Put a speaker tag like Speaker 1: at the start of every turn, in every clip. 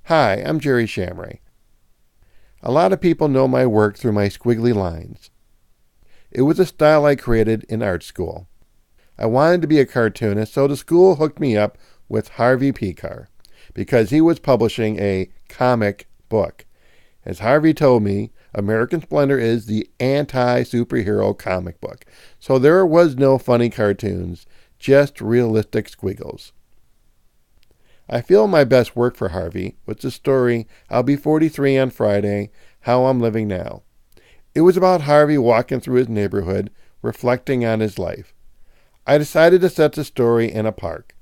Speaker 1: Hi, I'm Gerry Shamray. A lot of people know my work through my squiggly lines. It was a style I created in art school. I wanted to be a cartoonist, so the school hooked me up with Harvey Pekar because he was publishing a comic book. As Harvey told me, American Splendor is the anti-superhero comic book. So there was no funny cartoons, just realistic squiggles. I feel my best work for Harvey was the story, I'll Be 43 on Friday, How I'm Living Now. It was about Harvey walking through his neighborhood, reflecting on his life. I decided to set the story in a park.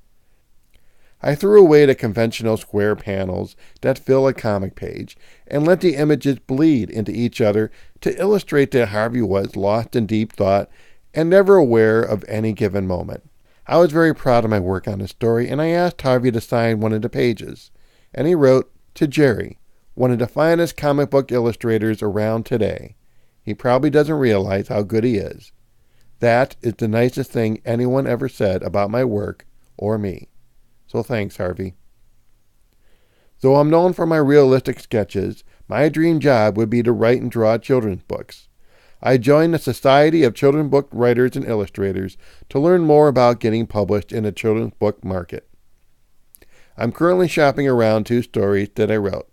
Speaker 1: I threw away the conventional square panels that fill a comic page and let the images bleed into each other to illustrate that Harvey was lost in deep thought and never aware of any given moment. I was very proud of my work on the story, and I asked Harvey to sign one of the pages. And he wrote, "To Gerry, one of the finest comic book illustrators around today. He probably doesn't realize how good he is. That is the nicest thing anyone ever said about my work or me. So thanks, Harvey." Though I'm known for my realistic sketches, my dream job would be to write and draw children's books. I joined the Society of Children's Book Writers and Illustrators to learn more about getting published in the children's book market. I'm currently shopping around 2 stories that I wrote.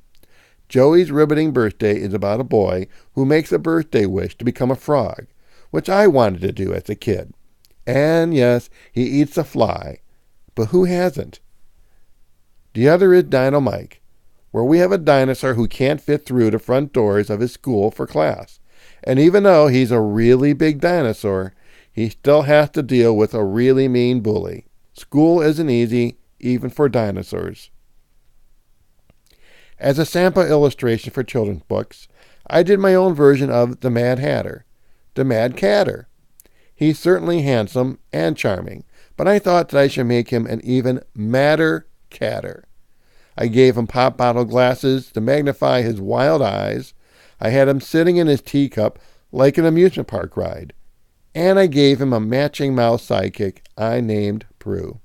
Speaker 1: Joey's Riveting Birthday is about a boy who makes a birthday wish to become a frog, which I wanted to do as a kid. And yes, he eats a fly, but who hasn't? The other is Dino Mike, where we have a dinosaur who can't fit through the front doors of his school for class. And even though he's a really big dinosaur, he still has to deal with a really mean bully. School isn't easy, even for dinosaurs. As a sample illustration for children's books, I did my own version of the Mad Hatter, the Mad Catter. He's certainly handsome and charming, but I thought that I should make him an even madder catter. I gave him pop bottle glasses to magnify his wild eyes. I had him sitting in his teacup like an amusement park ride. And I gave him a matching mouse sidekick I named Prue.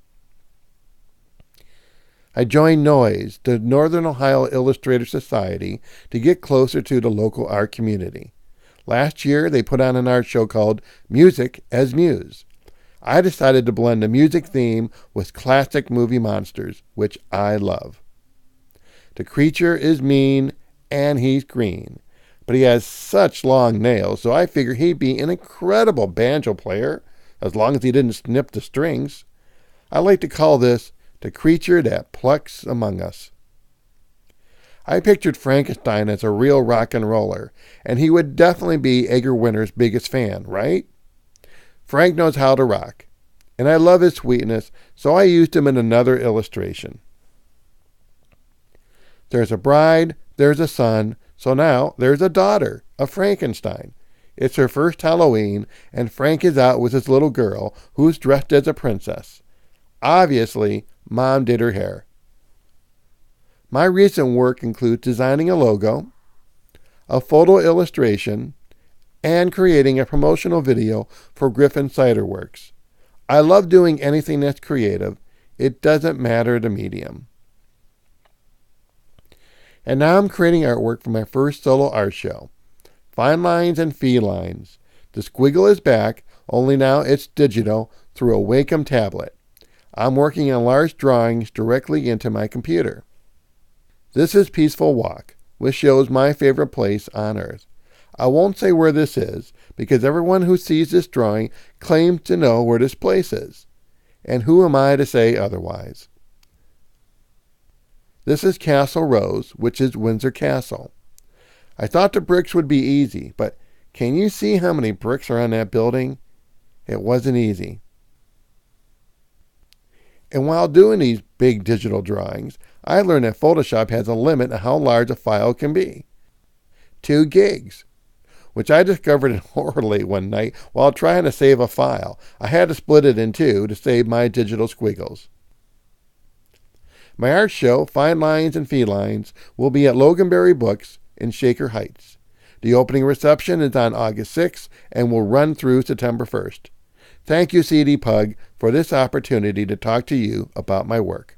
Speaker 1: I joined NOISE, the Northern Ohio Illustrator Society, to get closer to the local art community. Last year, they put on an art show called Music as Muse. I decided to blend the music theme with classic movie monsters, which I love. The creature is mean, and he's green. But he has such long nails, so I figure he'd be an incredible banjo player, as long as he didn't snip the strings. I like to call this the creature that plucks among us. I pictured Frankenstein as a real rock and roller, and he would definitely be Edgar Winter's biggest fan, right? Frank knows how to rock, and I love his sweetness, so I used him in another illustration. There's a bride, there's a son, so now there's a daughter of Frankenstein. It's her first Halloween, and Frank is out with his little girl, who's dressed as a princess. Obviously, Mom did her hair. My recent work includes designing a logo, a photo illustration, and creating a promotional video for Griffin Cider Works. I love doing anything that's creative. It doesn't matter the medium. And now I'm creating artwork for my first solo art show, Fine Lines and Felines. The squiggle is back, only now it's digital through a Wacom tablet. I'm working on large drawings directly into my computer. This is Peaceful Walk, which shows my favorite place on earth. I won't say where this is, because everyone who sees this drawing claims to know where this place is. And who am I to say otherwise? This is Castle Rose, which is Windsor Castle. I thought the bricks would be easy, but can you see how many bricks are on that building? It wasn't easy. And while doing these big digital drawings, I learned that Photoshop has a limit on how large a file can be. 2 gigs, which I discovered in horror late one night while trying to save a file. I had to split it in 2 to save my digital squiggles. My art show, Fine Lines and Felines, will be at Loganberry Books in Shaker Heights. The opening reception is on August 6th and will run through September 1st. Thank you, CDPUG, for this opportunity to talk to you about my work.